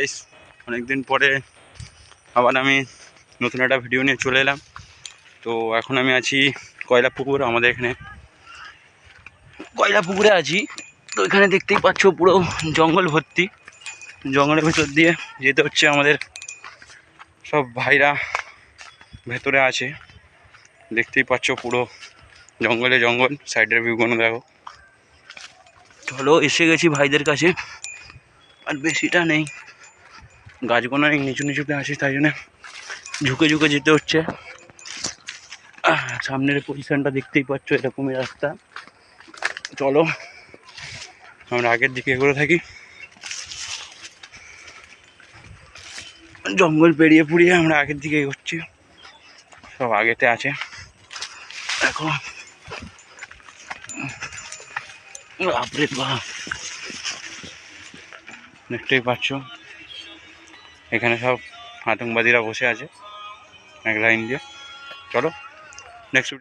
Guys, অনেকদিন পরে আবার আমি নতুন একটা ভিডিও নিয়ে চলে এলাম। তো এখন আমি আছি কয়লা পুকুর, আমাদের এখানে কয়লা পুকুরে আছি। তো এখানে দেখতেই পাচ্ছ পুরো জঙ্গল ভর্তি, জঙ্গলের ভেতর দিয়ে যেতে হচ্ছে আমাদের। সব ভাইরা ভেতরে আছে, দেখতেই পাচ্ছ পুরো জঙ্গলে জঙ্গল। সাইডের ভিউগুলো দেখো। চলো, এসে গেছি ভাইদের কাছে, আর বেশিটা নেই, গাছগুলো অনেক নিচু নিচুতে আছে, তাই জন্য ঝুঁকে ঝুঁকে যেতে হচ্ছে। সামনের পজিশনটা দেখতেই পাচ্ছ, এরকমই রাস্তা। চলো আমরা আগের দিকে এগোতে থাকি। জঙ্গল পেরিয়ে পুড়িয়ে আমরা আগের দিকে এগোচ্ছি, সব আগেতে আছে। দেখো, বাপরে বাপ, দেখতেই পাচ্ছ এখানে সব আতঙ্কবাদীরা বসে আছে এক লাইন দিয়ে। চলো নেক্সট